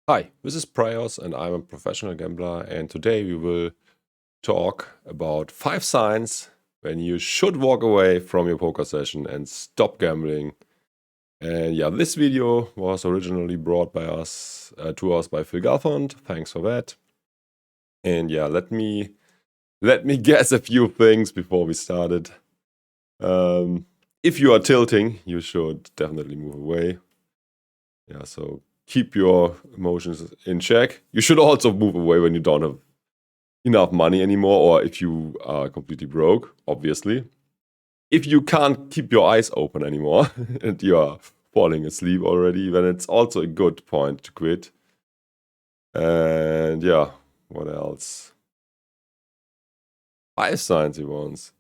Hi, this is Praios and I'm a professional gambler, and today we will talk about 5 signs when you should walk away from your poker session and stop gambling. And yeah, this video was originally brought by us to us by Phil Galfond. Thanks for that. And yeah, let me guess a few things before we started. If you are tilting, you should definitely move away. Yeah, so keep your emotions in check. You should also move away when you don't have enough money anymore, or if you are completely broke, obviously. If you can't keep your eyes open anymore and you are falling asleep already, then it's also a good point to quit. And yeah, what else? 5 signs he wants.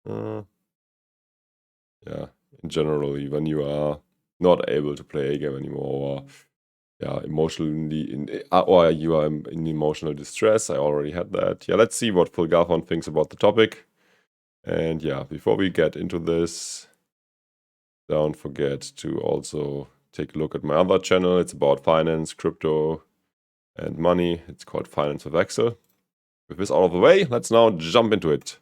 Yeah, in generally, when you are not able to play a game anymore, or yeah, emotionally or you are in emotional distress. I already had that. Yeah, let's see what Phil Garfon thinks about the topic. And yeah, before we get into this, don't forget to also take a look at my other channel. It's about finance, crypto, and money. It's called Finance with Excel. With this out of the way, let's now jump into it.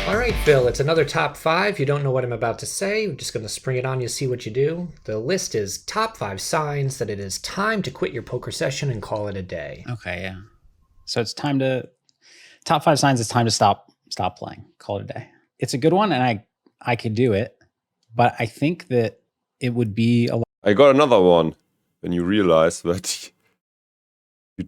All right, Phil, it's another top 5. You don't know what I'm about to say. I'm just going to spring it on you, see what you do. The list is top 5 signs that it is time to quit your poker session and call it a day. Okay, yeah. So it's time to top 5 signs. It's time to stop playing. Call it a day. It's a good one, and I could do it, but I think that it would be a lot. I got another one. When you realize that you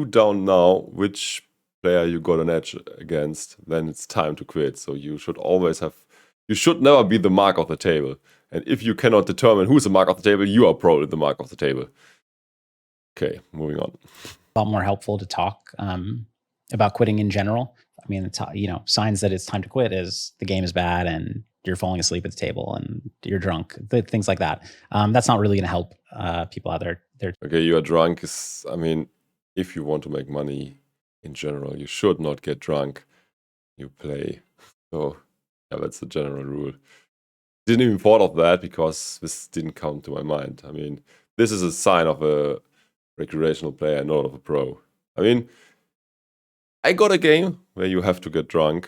don't know which player you got an edge against, then it's time to quit. So you should never be the mark of the table. And if you cannot determine who's the mark of the table, you are probably the mark of the table. Okay, moving on. A lot more helpful to talk about quitting in general. I mean, signs that it's time to quit is the game is bad and you're falling asleep at the table and you're drunk, things like that. That's not really going to help people out there. Okay, you are drunk. If you want to make money in general, you should not get drunk. You play. So yeah, that's the general rule. Didn't even thought of that because this didn't come to my mind. I mean, this is a sign of a recreational player, not of a pro. I mean, I got a game where you have to get drunk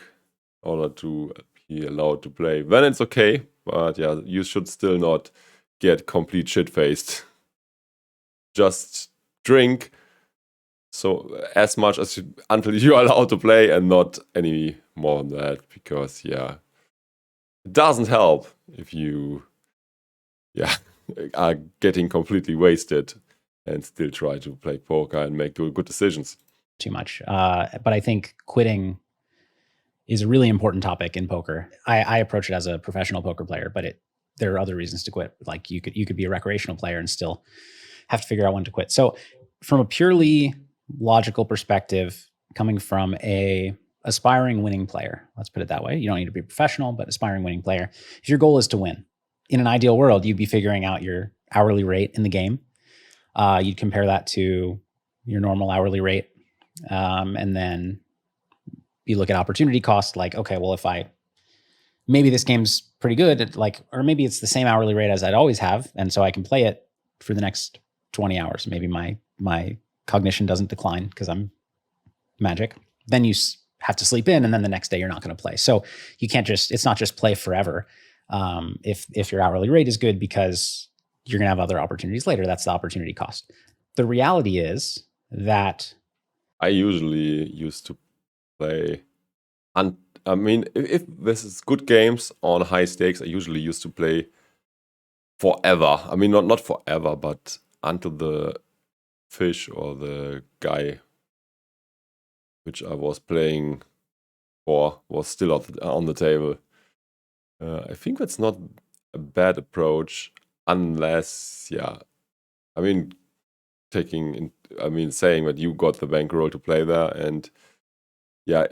in order to be allowed to play. Then it's okay, but yeah, you should still not get complete shit-faced. Just drink so as much as until you are allowed to play, and not any more than that, because yeah, it doesn't help if you are getting completely wasted and still try to play poker and make good decisions. Too much. But I think quitting is a really important topic in poker. I approach it as a professional poker player, but there are other reasons to quit. Like you could be a recreational player and still have to figure out when to quit. So from a purely logical perspective, coming from a aspiring winning player, let's put it that way. You don't need to be a professional, but aspiring winning player. If your goal is to win, in an ideal world, you'd be figuring out your hourly rate in the game. You'd compare that to your normal hourly rate. And then you look at opportunity cost, like, okay, well, maybe this game's pretty good, or maybe it's the same hourly rate as I'd always have. And so I can play it for the next 20 hours. Maybe my cognition doesn't decline because I'm magic. Then you have to sleep in, and then the next day you're not going to play. So you can't it's not just play forever. If your hourly rate is good, because you're going to have other opportunities later. That's the opportunity cost. The reality is that I usually used to play, if this is good games on high stakes, I usually used to play forever. I mean, not forever, but until the fish or the guy which I was playing for was still on the table. I think that's not a bad approach, unless, yeah, I mean, saying that you got the bankroll to play there, and yeah,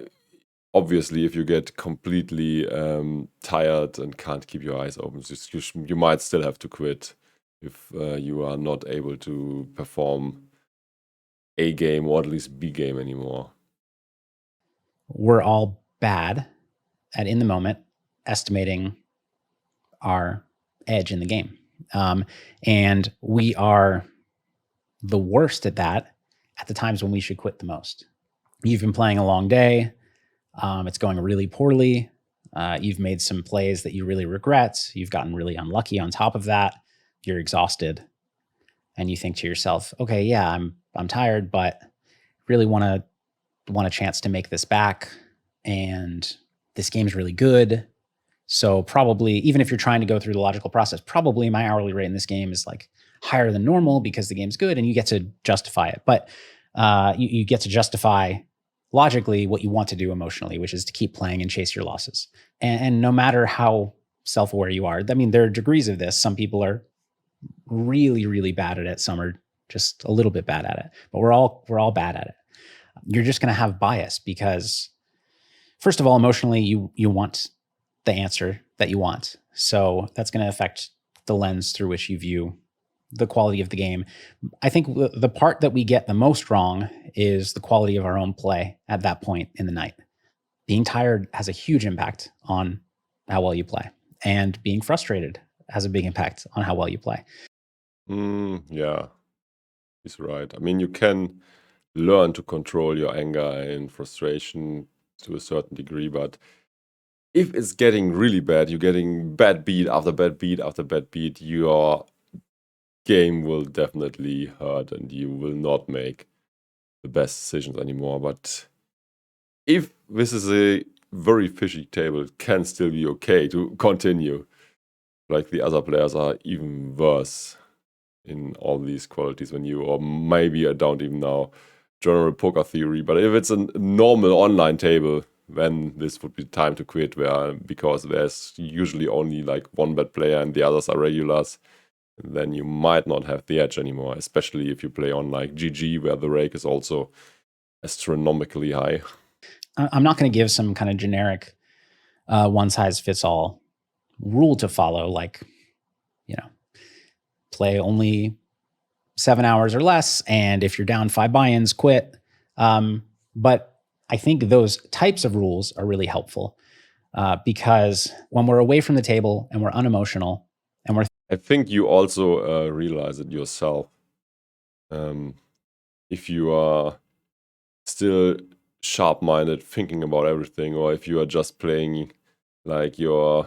obviously, if you get completely tired and can't keep your eyes open, you might still have to quit if you are not able to perform A game or at least B game anymore. we're all bad in the moment estimating our edge in the game. And we are the worst at that at the times when we should quit the most. You've been playing a long day. It's going really poorly. You've made some plays that you really regret. You've gotten really unlucky on top of that. You're exhausted. And you think to yourself, okay, yeah, I'm tired, but really want a chance to make this back. And this game's really good. So probably, even if you're trying to go through the logical process, probably my hourly rate in this game is like higher than normal because the game's good, and you get to justify it. But you get to justify logically what you want to do emotionally, which is to keep playing and chase your losses. And no matter how self-aware you are, I mean, there are degrees of this. Some people are really, really bad at it. Some are just a little bit bad at it, but we're all bad at it. You're just going to have bias because, first of all, emotionally, you want the answer that you want. So that's going to affect the lens through which you view the quality of the game. I think the part that we get the most wrong is the quality of our own play at that point in the night. Being tired has a huge impact on how well you play, and being frustrated has a big impact on how well you play. Yeah, he's right. I mean, you can learn to control your anger and frustration to a certain degree, but if it's getting really bad, you're getting bad beat after bad beat after bad beat, your game will definitely hurt and you will not make the best decisions anymore. But if this is a very fishy table, it can still be okay to continue. Like the other players are even worse in all these qualities when you, or maybe I don't even know general poker theory, but if it's a normal online table, then this would be time to quit, because there's usually only like one bad player and the others are regulars. Then you might not have the edge anymore, especially if you play on like GG, where the rake is also astronomically high. I'm not going to give some kind of generic one-size-fits-all rule to follow, like, play only 7 hours or less, and if you're down 5 buy-ins, quit. But I think those types of rules are really helpful because when we're away from the table and we're unemotional and I think you also realize it yourself. If you are still sharp-minded, thinking about everything, or if you are just playing like the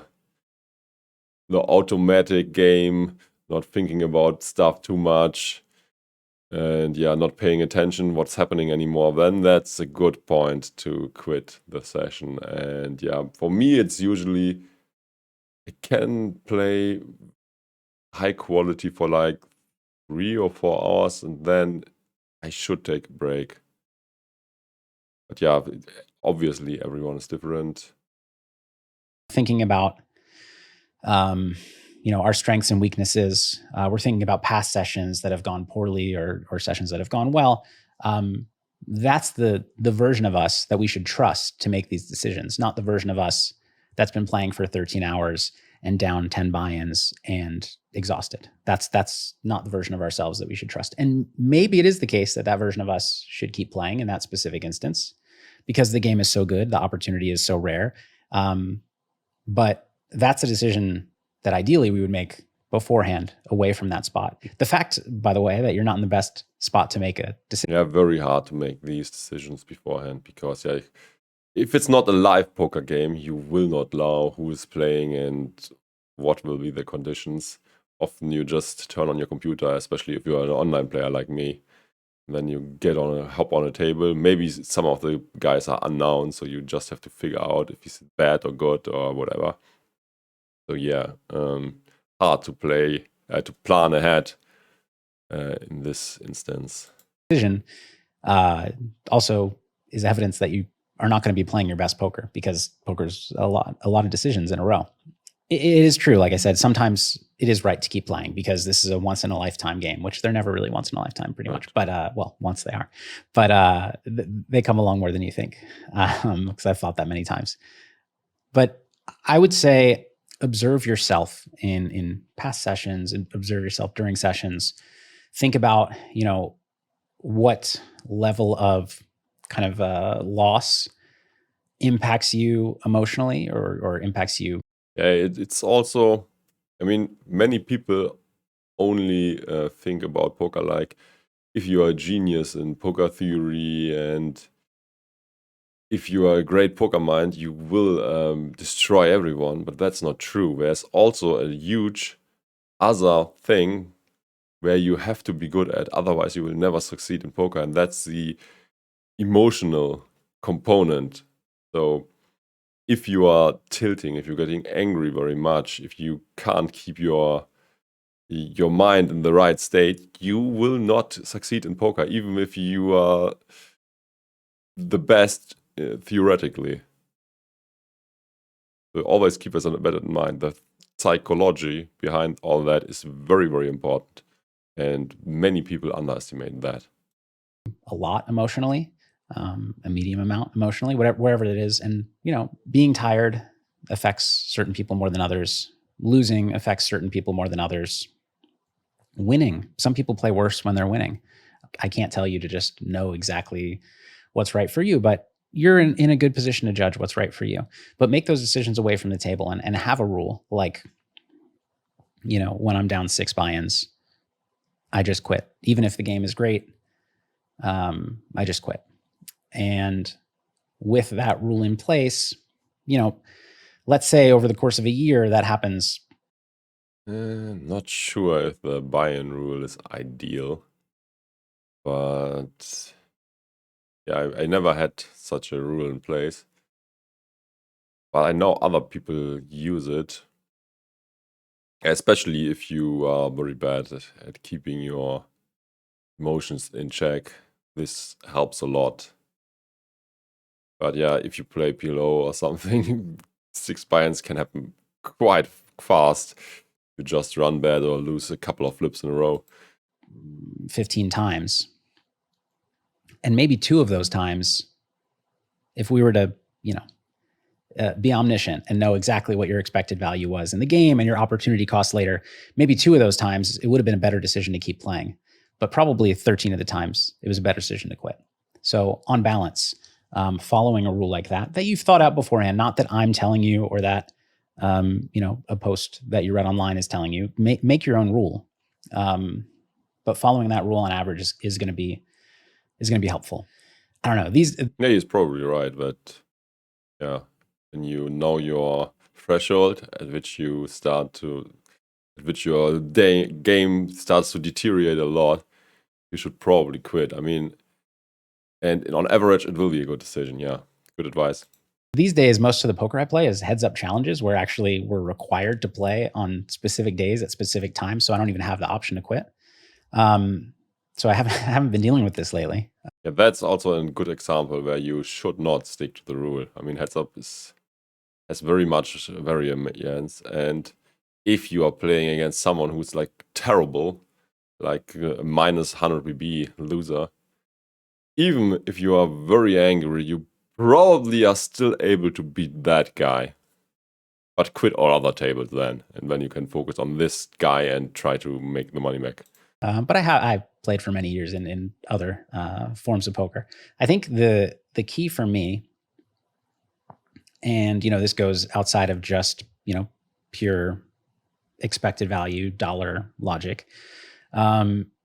automatic game, not thinking about stuff too much, and not paying attention what's happening anymore, then that's a good point to quit the session. And for me, it's usually I can play high quality for like 3 or 4 hours, and then I should take a break. But obviously everyone is different. thinking about our strengths and weaknesses. We're thinking about past sessions that have gone poorly or sessions that have gone well. That's the version of us that we should trust to make these decisions, not the version of us that's been playing for 13 hours and down 10 buy-ins and exhausted. That's not the version of ourselves that we should trust. And maybe it is the case that version of us should keep playing in that specific instance because the game is so good, the opportunity is so rare. But that's a decision that ideally we would make beforehand away from that spot. The fact, by the way, that you're not in the best spot to make a decision. Yeah, very hard to make these decisions beforehand because if it's not a live poker game, you will not know who is playing and what will be the conditions. Often you just turn on your computer, especially if you're an online player like me. Then you hop on a table. Maybe some of the guys are unknown, so you just have to figure out if he's bad or good or whatever. So hard to play, to plan ahead in this instance. Decision also is evidence that you are not going to be playing your best poker because poker's a lot of decisions in a row. It is true, like I said, sometimes it is right to keep playing because this is a once in a lifetime game, which they're never really once in a lifetime pretty much. But once they are. But they come along more than you think because I've thought that many times. But I would say observe yourself in past sessions and observe yourself during sessions. Think about, what level of kind of loss impacts you emotionally or impacts you Yeah, it's also, I mean, many people only think about poker like if you are a genius in poker theory and if you are a great poker mind, you will destroy everyone. But that's not true. There's also a huge other thing where you have to be good at, otherwise you will never succeed in poker, and that's the emotional component. So if you are tilting, if you're getting angry very much, if you can't keep your mind in the right state, you will not succeed in poker, even if you are the best theoretically. So always keep us that in mind. The psychology behind all that is very, very important, and many people underestimate that. A lot emotionally, a medium amount emotionally, wherever it is. And, being tired affects certain people more than others. Losing affects certain people more than others. Winning, some people play worse when they're winning. I can't tell you to just know exactly what's right for you, but you're in a good position to judge what's right for you. But make those decisions away from the table and have a rule like, when I'm down 6 buy-ins, I just quit. Even if the game is great, I just quit. And with that rule in place, let's say over the course of a year that happens. Not sure if the buy-in rule is ideal, but yeah, I never had such a rule in place. But I know other people use it, especially if you are very bad at keeping your emotions in check. This helps a lot. But yeah, if you play PLO or something, 6 buy-ins can happen quite fast. You just run bad or lose a couple of flips in a row. 15 times. And maybe 2 of those times, if we were to, be omniscient and know exactly what your expected value was in the game and your opportunity cost later, maybe 2 of those times, it would have been a better decision to keep playing. But probably 13 of the times, it was a better decision to quit. So on balance, following a rule like that you've thought out beforehand, not that I'm telling you or that, a post that you read online is telling you, make your own rule. But following that rule on average is going to be helpful. I don't know. Yeah, he's probably right, but yeah, when you know your threshold at which your game starts to deteriorate a lot, you should probably quit. I mean, and on average, it will be a good decision. Yeah, good advice. These days, most of the poker I play is heads-up challenges where actually we're required to play on specific days at specific times, so I don't even have the option to quit. So I haven't been dealing with this lately. Yeah, that's also a good example where you should not stick to the rule. I mean, heads up has very much variance, and if you are playing against someone who's like terrible, like a minus 100 BB loser, even if you are very angry, you probably are still able to beat that guy. But quit all other tables then, and then you can focus on this guy and try to make the money back. But I played for many years in other forms of poker. I think the key for me, and this goes outside of just pure expected value dollar logic,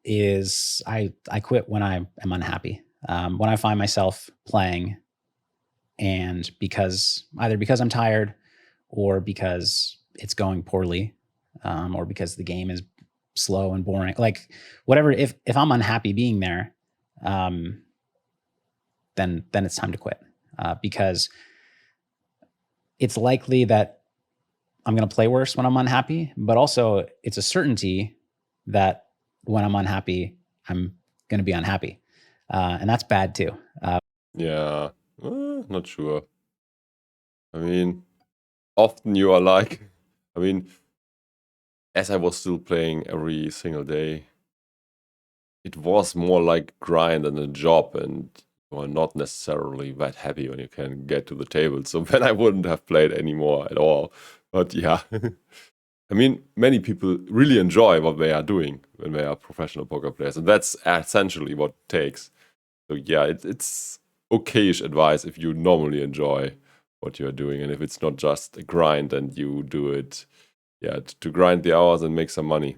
is I quit when I am unhappy. When I find myself playing, and either because I'm tired, or because it's going poorly, or because the game is slow and boring, like whatever. If I'm unhappy being there, then it's time to quit, because it's likely that I'm going to play worse when I'm unhappy, but also it's a certainty that when I'm unhappy, I'm going to be unhappy, and that's bad too. Yeah, not sure. I mean, often you are like, I mean, as I was still playing every single day, it was more like grind than a job, and you are not necessarily that happy when you can get to the table. So then I wouldn't have played anymore at all. But yeah, I mean, many people really enjoy what they are doing when they are professional poker players, and that's essentially what it takes. So yeah, it's okayish advice if you normally enjoy what you're doing. And if it's not just a grind and you do it, to grind the hours and make some money.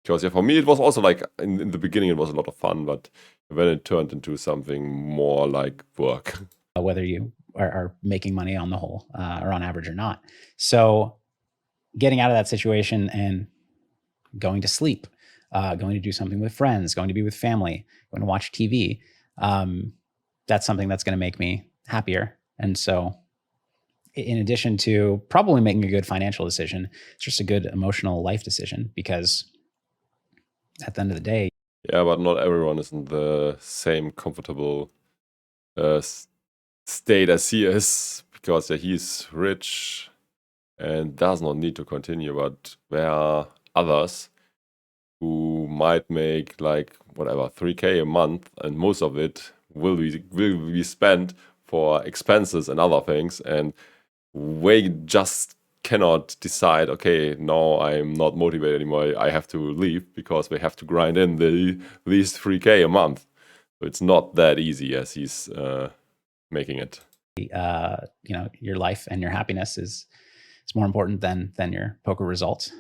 Because for me, it was also like in the beginning, it was a lot of fun, but then it turned into something more like work. Whether you are making money on the whole or on average or not. So getting out of that situation and going to sleep, going to do something with friends, going to be with family, going to watch TV, that's something that's going to make me happier. And so in addition to probably making a good financial decision, it's just a good emotional life decision, because at the end of the day. Yeah, but not everyone is in the same comfortable state as he is, because he's rich and does not need to continue. But there are others who might make like whatever 3K a month, and most of it will be spent for expenses and other things, and they just cannot decide, okay, no, I'm not motivated anymore, I have to leave, because they have to grind in these 3K a month. So it's not that easy as he's making it. Your life and your happiness is more important than your poker results.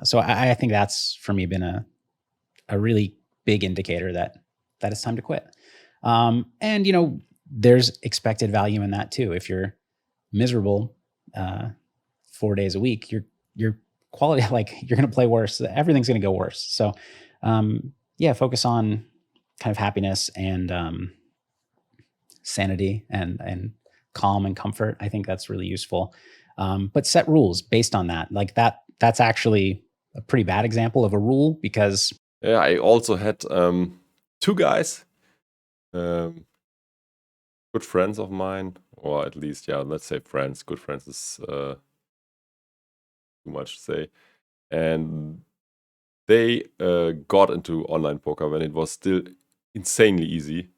So I think that's for me been a really big indicator that it's time to quit. And there's expected value in that too. If you're miserable 4 days a week, your quality, like you're going to play worse. Everything's going to go worse. So focus on kind of happiness and sanity and calm and comfort. I think that's really useful. But set rules based on that. Like that's actually a pretty bad example of a rule, because I also had two guys, good friends of mine, or at least, let's say friends. Good friends is too much to say. And they got into online poker when it was still insanely easy.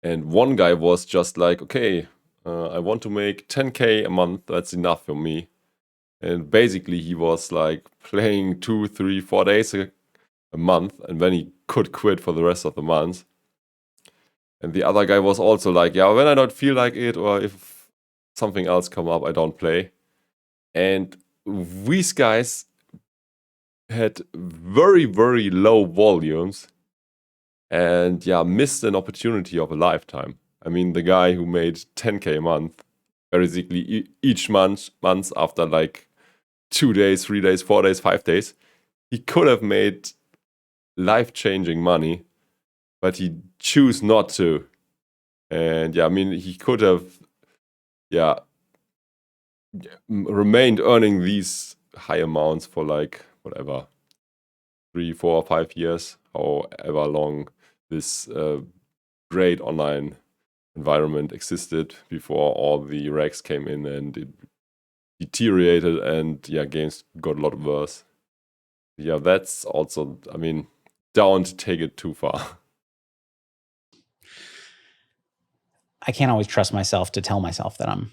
And one guy was just like, okay, I want to make 10K a month. That's enough for me. And basically he was like playing 2, 3, 4 days a month, and then he could quit for the rest of the month. And the other guy was also like, when I don't feel like it, or if something else come up, I don't play. And these guys had very, very low volumes and missed an opportunity of a lifetime. I mean, the guy who made 10K a month, basically each month after like 2 days, 3 days, 4 days, 5 days, he could have made life-changing money, but he chose not to. And he could have remained earning these high amounts for like whatever 3, 4, 5 years, however long this great online environment existed before all the regs came in and it deteriorated, and games got a lot worse. That's also, don't take it too far. I can't always trust myself to tell myself that I'm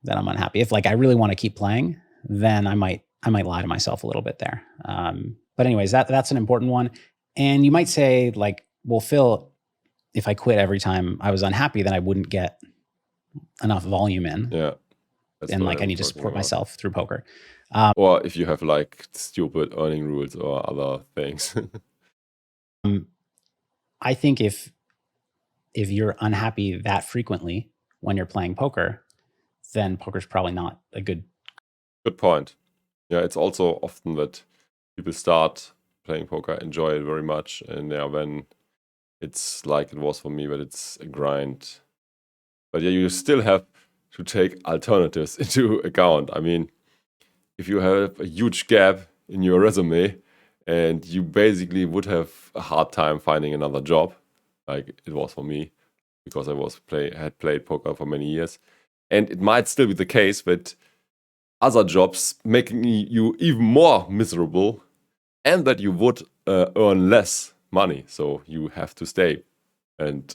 unhappy. If like I really want to keep playing, then I might lie to myself a little bit there. But anyways, that's an important one. And you might say like, well, Phil, if I quit every time I was unhappy, then I wouldn't get enough volume in. Yeah. And like I need to support myself through poker. Or if you have like stupid earning rules or other things. I think if you're unhappy that frequently when you're playing poker, then poker's probably not a good point. Yeah, it's also often that people start playing poker, enjoy it very much, and when it's like it was for me, but it's a grind. But you still have to take alternatives into account. I mean, if you have a huge gap in your resume and you basically would have a hard time finding another job, like it was for me, because I had played poker for many years. And it might still be the case that other jobs making you even more miserable, and that you would earn less money. So you have to stay and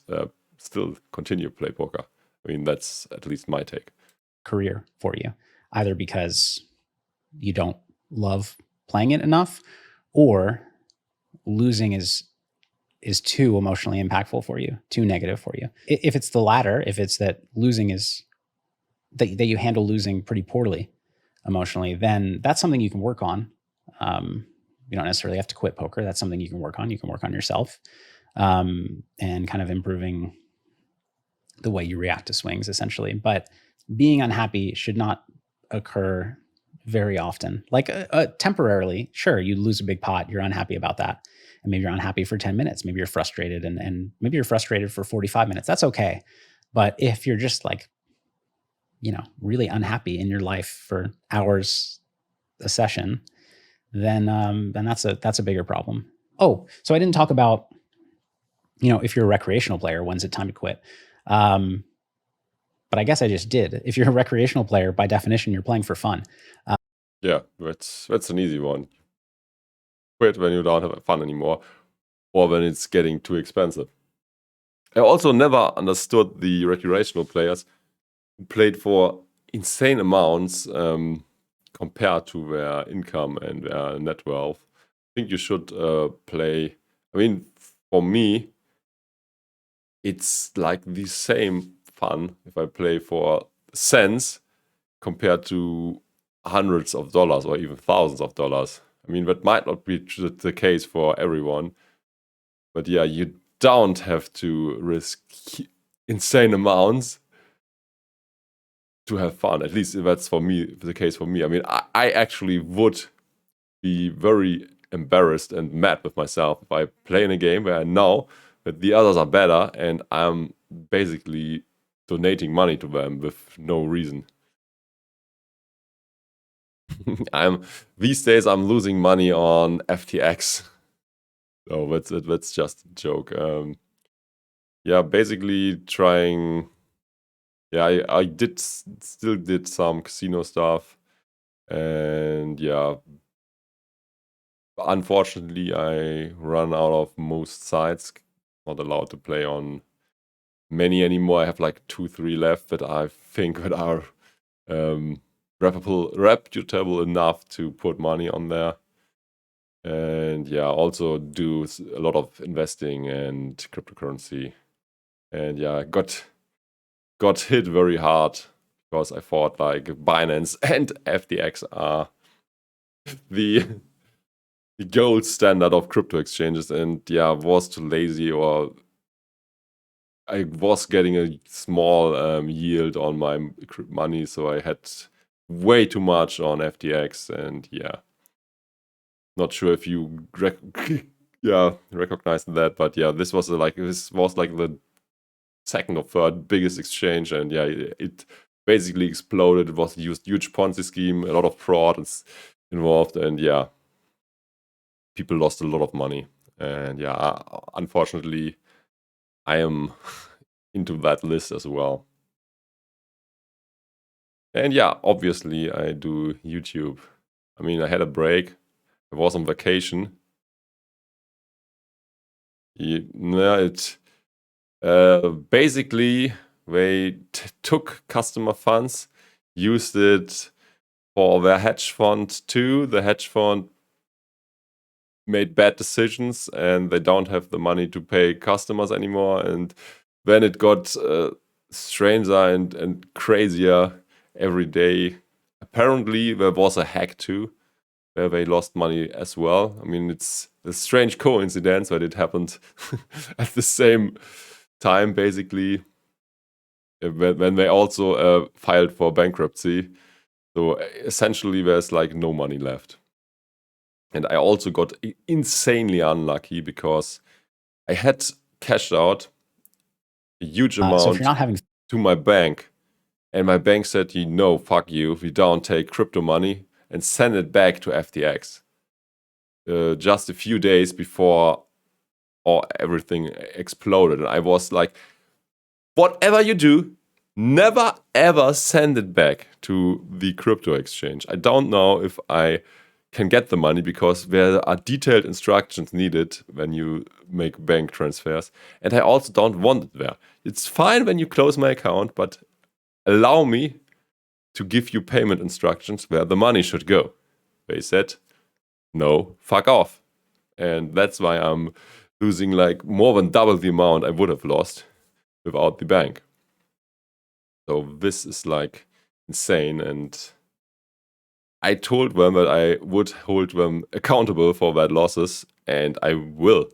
still continue to play poker. I mean, that's at least my take. Career for you, either because you don't love playing it enough, or losing is too emotionally impactful for you, too negative for you. If it's the latter, if it's that losing is that you handle losing pretty poorly emotionally, then that's something you can work on. You don't necessarily have to quit poker. That's something you can work on. You can work on yourself, and kind of improving the way you react to swings, essentially. But being unhappy should not occur very often. Like temporarily, sure, you lose a big pot, you're unhappy about that. And maybe you're unhappy for 10 minutes. Maybe you're frustrated and maybe you're frustrated for 45 minutes. That's okay. But if you're just like, really unhappy in your life for hours a session, then that's a bigger problem. Oh, so I didn't talk about, if you're a recreational player, when's it time to quit? But I guess I just did. If you're a recreational player, by definition, you're playing for fun. Yeah, that's an easy one. Quit when you don't have fun anymore, or when it's getting too expensive. I also never understood the recreational players who played for insane amounts compared to their income and their net wealth. I think you should play. I mean, for me, it's like the same fun if I play for cents compared to hundreds of dollars or even thousands of dollars. I mean, that might not be the case for everyone, but yeah, you don't have to risk insane amounts to have fun. At least that's for me, the case for me. I mean, I actually would be very embarrassed and mad with myself if I play in a game where I know that the others are better and I'm basically donating money to them with no reason. These days I'm losing money on FTX. Oh, that's just a joke. Yeah, basically trying. Yeah, I still did some casino stuff, and yeah, unfortunately I run out of most sites. Not allowed to play on many anymore. I have like 2-3 left that I think that are reputable enough to put money on there. And yeah, also do a lot of investing and cryptocurrency. And yeah, got hit very hard because I thought like Binance and FTX are the gold standard of crypto exchanges, and yeah, was too lazy, or I was getting a small yield on my money, so I had way too much on FTX, and yeah, not sure if you recognize that, but yeah, this was like the second or third biggest exchange, and yeah, it basically exploded. It was a huge Ponzi scheme, a lot of fraud involved, and yeah, people lost a lot of money, and yeah, unfortunately, I am into that list as well. And yeah, obviously I do YouTube. I mean, I had a break. I was on vacation. Basically, they took customer funds, used it for their hedge fund too. The hedge fund made bad decisions, and they don't have the money to pay customers anymore. And then it got stranger and crazier every day. Apparently, there was a hack too, where they lost money as well. I mean, it's a strange coincidence that it happened at the same time, basically, when they also filed for bankruptcy. So essentially, there's like no money left. And I also got insanely unlucky because I had cashed out a huge amount So if you're not having to my bank. And my bank said, no, fuck you, we don't take crypto money, and send it back to FTX. Just a few days before everything exploded. And I was like, whatever you do, never ever send it back to the crypto exchange. I don't know if I can get the money because there are detailed instructions needed when you make bank transfers. And I also don't want it there. It's fine when you close my account, but allow me to give you payment instructions where the money should go. They said, no, fuck off. And that's why I'm losing like more than double the amount I would have lost without the bank. So this is like insane. And I told them that I would hold them accountable for bad losses, and I will.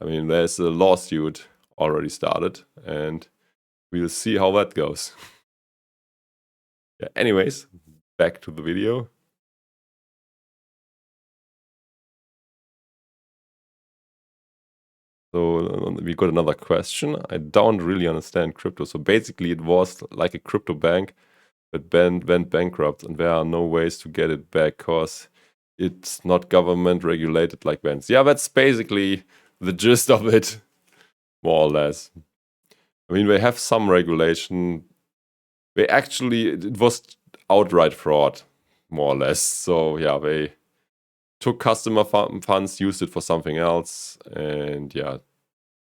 I mean, there's a lawsuit already started, and we'll see how that goes. Yeah, anyways, back to the video. So we got another question. I don't really understand crypto. So basically it was like a crypto bank that went bankrupt, and there are no ways to get it back because it's not government regulated like banks. Yeah, that's basically the gist of it, more or less. I mean, they have some regulation. It was outright fraud, more or less. So yeah, they took customer funds, used it for something else, and yeah,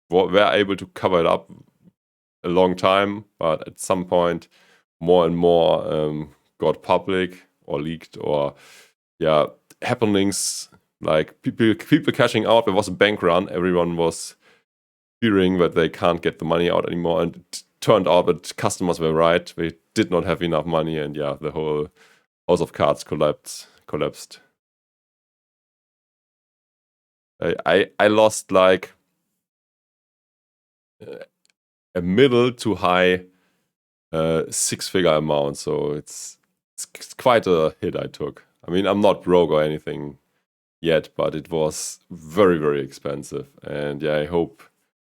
were able to cover it up a long time, but at some point more and more got public or leaked, or yeah, happenings like people cashing out. There was a bank run, everyone was fearing that they can't get the money out anymore, and it turned out that customers were right, they did not have enough money, and yeah, the whole house of cards collapsed. I lost like a middle to high six-figure amount, so it's quite a hit I took. I mean, I'm not broke or anything yet, but it was very, very expensive, and yeah, I hope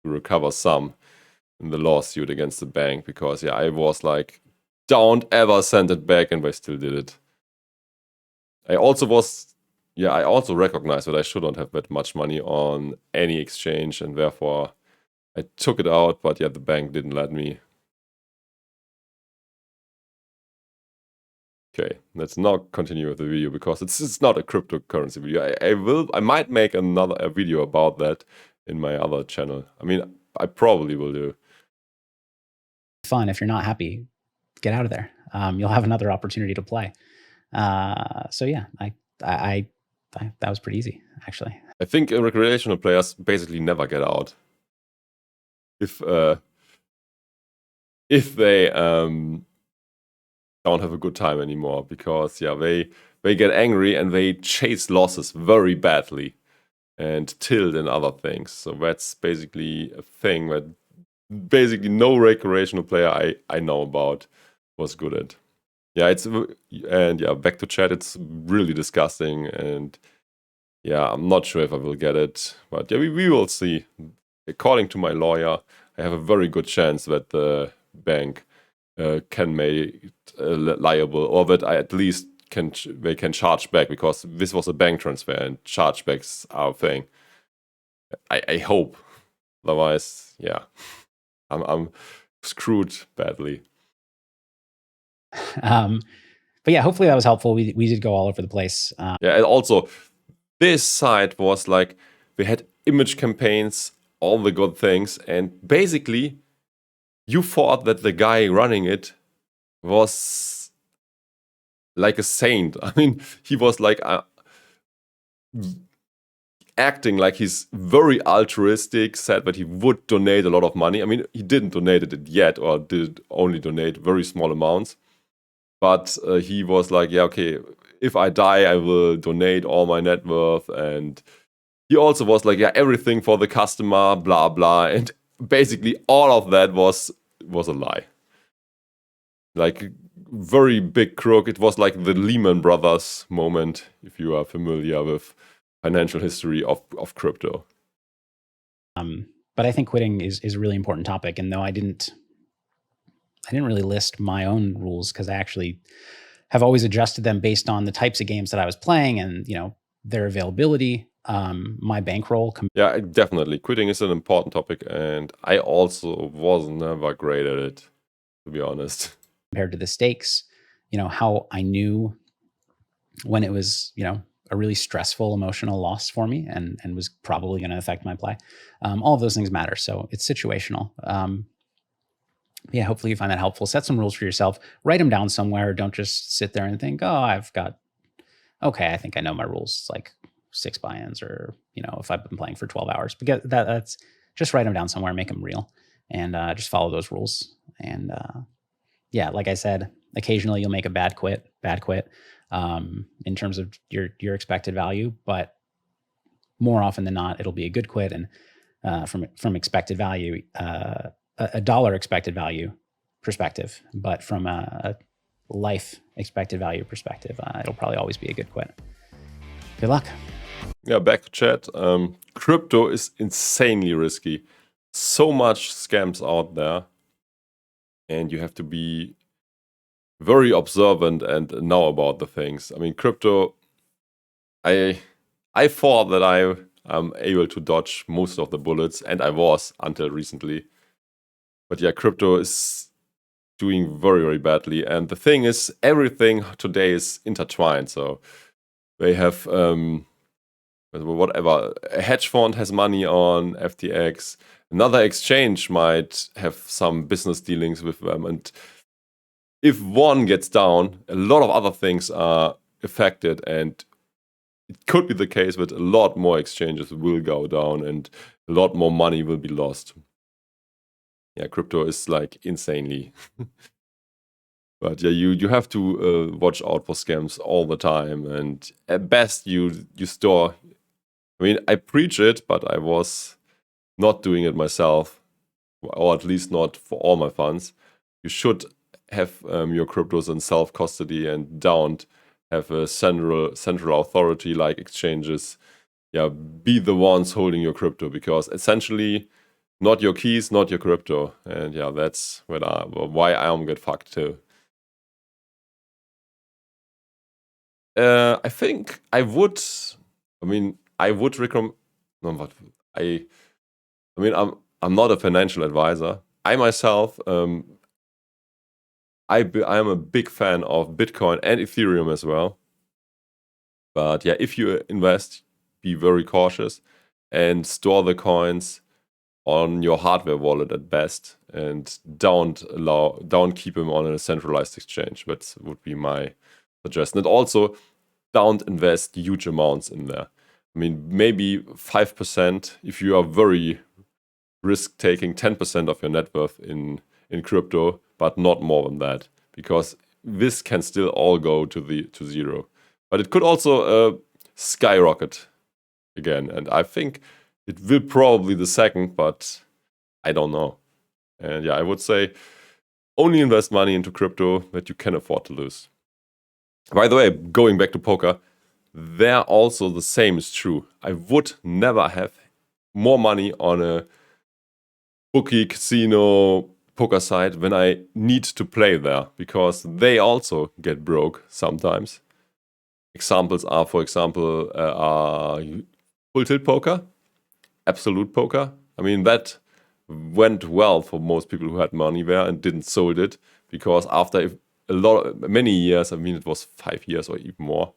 to recover some in the lawsuit against the bank, because yeah, I was like, don't ever send it back, and they still did it. I also recognized that I shouldn't have that much money on any exchange, and therefore I took it out, but yeah, the bank didn't let me. Okay, let's not continue with the video because it's not a cryptocurrency video. I might make a video about that in my other channel. I mean, I probably will do. Fun. If you're not happy, get out of there. You'll have another opportunity to play. So yeah, I that was pretty easy, actually. I think recreational players basically never get out if they don't have a good time anymore, because yeah, they get angry and they chase losses very badly and tilt and other things. So that's basically a thing that basically no recreational player I know about was good at. Yeah, and yeah, back to chat, it's really disgusting, and yeah, I'm not sure if I will get it, but yeah, we will see. According to my lawyer, I have a very good chance that the bank can make it liable, or that I at least they can charge back, because this was a bank transfer and chargebacks are a thing. I hope. Otherwise, yeah, I'm screwed badly. But yeah, hopefully that was helpful. We did go all over the place. Yeah, and also this site was like, they had image campaigns, all the good things, and basically you thought that the guy running it was like a saint. I mean, he was like acting like he's very altruistic, said that he would donate a lot of money. I mean, he didn't donate it yet, or did only donate very small amounts. But he was like, yeah, okay, if I die, I will donate all my net worth. And he also was like, yeah, everything for the customer, blah, blah. And basically all of that was a lie. Like, very big crook. It was like the Lehman Brothers moment, if you are familiar with financial history of crypto. But I think quitting is a really important topic. And though I didn't really list my own rules, because I actually have always adjusted them based on the types of games that I was playing and, you know, their availability, my bankroll. Yeah, definitely. Quitting is an important topic, and I also was never great at it, to be honest. Compared to the stakes, you know, how I knew when it was, you know, a really stressful emotional loss for me and was probably going to affect my play. All of those things matter. So it's situational. Yeah, hopefully you find that helpful. Set some rules for yourself. Write them down somewhere. Don't just sit there and think, oh, I think I know my rules, like 6 buy-ins, or, you know, if I've been playing for 12 hours. Because that's just write them down somewhere, make them real, and just follow those rules. And yeah, like I said, Occasionally you'll make a bad quit in terms of your expected value, but more often than not, it'll be a good quit. And from expected value, a dollar expected value perspective, but from a life expected value perspective, it'll probably always be a good quit. Good luck. Yeah, back to chat. Crypto is insanely risky. So much scams out there. And you have to be very observant and know about the things. I mean, crypto, I thought that I am able to dodge most of the bullets, and I was until recently. But yeah, crypto is doing very, very badly. And the thing is, everything today is intertwined. So they have whatever, a hedge fund has money on FTX. Another exchange might have some business dealings with them. And if one gets down, a lot of other things are affected. And it could be the case that a lot more exchanges will go down and a lot more money will be lost. Yeah, crypto is like insanely. But yeah, you have to watch out for scams all the time. And at best, you store. I mean, I preach it, but I was not doing it myself, or at least not for all my funds. You should have your cryptos in self-custody and don't have a central authority like exchanges. Yeah, be the ones holding your crypto, because essentially, not your keys, not your crypto. And yeah, that's why I get fucked too. I think I would. I mean, I would recommend. No, but I mean, I'm not a financial advisor. I myself, I am a big fan of Bitcoin and Ethereum as well. But yeah, if you invest, be very cautious and store the coins on your hardware wallet at best, and don't keep them on a centralized exchange. That would be my suggestion. And also, don't invest huge amounts in there. I mean, maybe 5% if you are very risk-taking, 10% of your net worth in crypto, but not more than that, because this can still all go to zero. But it could also skyrocket again, and I think it will probably the second, but I don't know. And yeah, I would say only invest money into crypto that you can afford to lose. By the way, going back to poker, there also the same is true. I would never have more money on a bookie, casino, poker site when I need to play there, because they also get broke sometimes. Examples are, for example, full tilt poker, absolute poker. I mean, that went well for most people who had money there and didn't sold it, because after many years, I mean, it was 5 years or even more,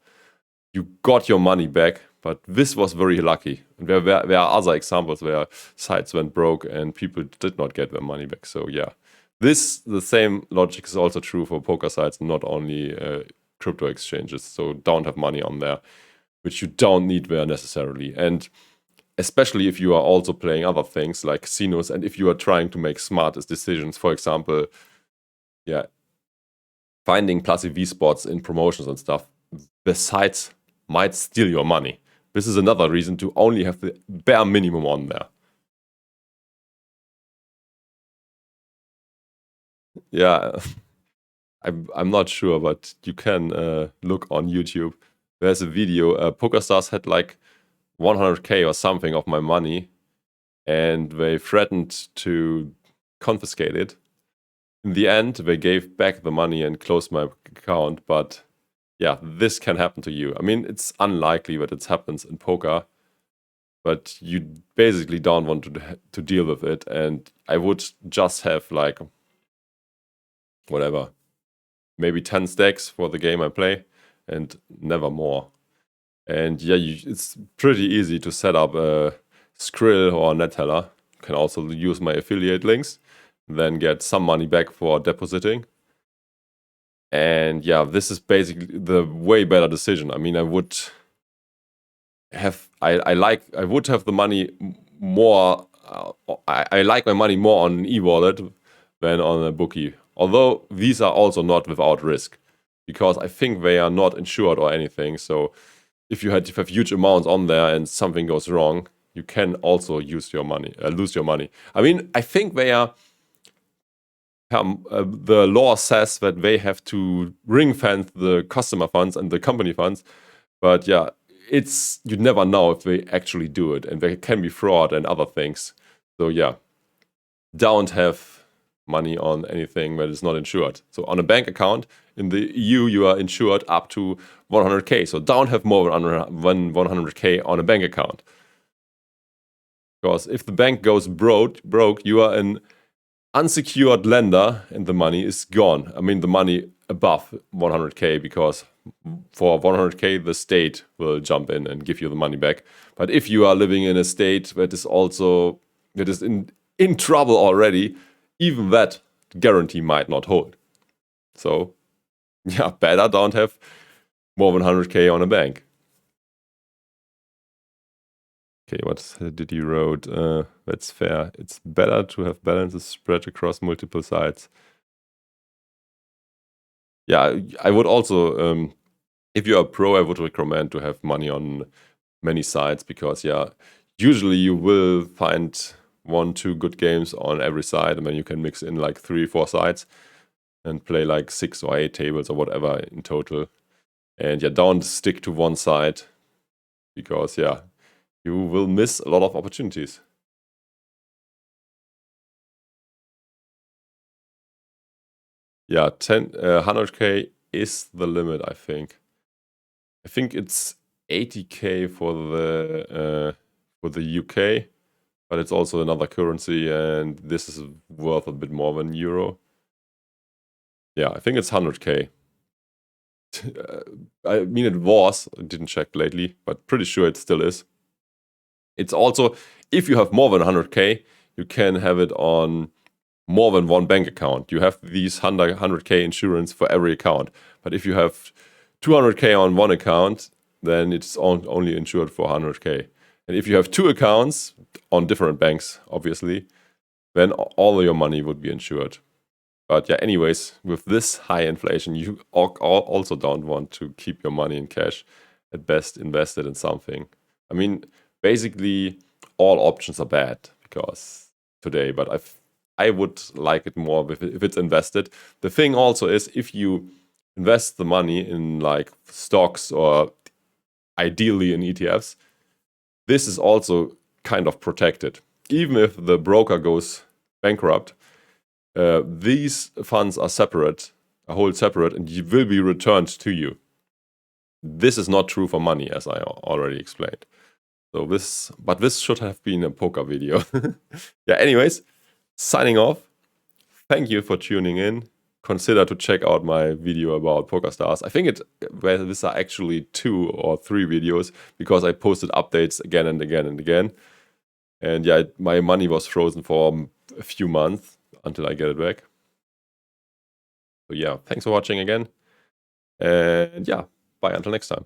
you got your money back. But this was very lucky. And there are other examples where sites went broke and people did not get their money back. So yeah, the same logic is also true for poker sites, not only crypto exchanges. So don't have money on there, which you don't need there necessarily. And especially if you are also playing other things like casinos, and if you are trying to make smart decisions, for example, yeah, finding plus EV spots in promotions and stuff, the sites might steal your money. This is another reason to only have the bare minimum on there. Yeah, I'm not sure, but you can look on YouTube. There's a video. PokerStars had like 100K or something of my money, and they threatened to confiscate it. In the end, they gave back the money and closed my account, but yeah, this can happen to you. I mean, it's unlikely that it happens in poker, but you basically don't want to deal with it. And I would just have like, whatever, maybe 10 stacks for the game I play and never more. And yeah, it's pretty easy to set up a Skrill or a Neteller. You can also use my affiliate links, then get some money back for depositing. And yeah, this is basically the way better decision. I mean, I would have the money more. I like my money more on an e-wallet than on a bookie. Although these are also not without risk, because I think they are not insured or anything. So if you have huge amounts on there and something goes wrong, you can also lose your money. I mean, I think they are. The law says that they have to ring fence the customer funds and the company funds, but yeah, you never know if they actually do it, and there can be fraud and other things. So yeah, don't have money on anything that is not insured. So on a bank account in the EU, you are insured up to 100k. So don't have more than 100k on a bank account, because if the bank goes broke, you are an unsecured lender and the money is gone. I mean, the money above 100k, because for 100k the state will jump in and give you the money back. But if you are living in a state that is in trouble already, even that guarantee might not hold. So yeah, better don't have more than 100k on a bank. Okay, what did you wrote? That's fair. It's better to have balances spread across multiple sites. Yeah, I would also, if you're a pro, I would recommend to have money on many sites, because yeah, usually you will find 1-2 good games on every side, and then you can mix in like 3-4 sites and play like 6 or 8 tables or whatever in total. And yeah, don't stick to one site, because yeah, you will miss a lot of opportunities. Yeah, 100k is the limit, I think. I think it's 80k for the UK, but it's also another currency, and this is worth a bit more than euro. Yeah, I think it's 100k. I mean, it was. I didn't check lately, but pretty sure it still is. It's also, if you have more than 100k, you can have it on more than one bank account. You have these 100k insurance for every account. But if you have 200k on one account, then it's only insured for 100k. And if you have 2 accounts on different banks, obviously, then all of your money would be insured. But yeah, anyways, with this high inflation, you also don't want to keep your money in cash. At best, invest it in something. I mean, basically, all options are bad because today, but I would like it more if it's invested. The thing also is, if you invest the money in like stocks or ideally in ETFs, this is also kind of protected. Even if the broker goes bankrupt, these funds are hold separate, and will be returned to you. This is not true for money, as I already explained. So this should have been a poker video. Yeah, anyways, signing off. Thank you for tuning in. Consider to check out my video about PokerStars. I think these are actually 2 or 3 videos, because I posted updates again and again and again. And yeah, my money was frozen for a few months until I get it back. So yeah, thanks for watching again. And yeah, bye until next time.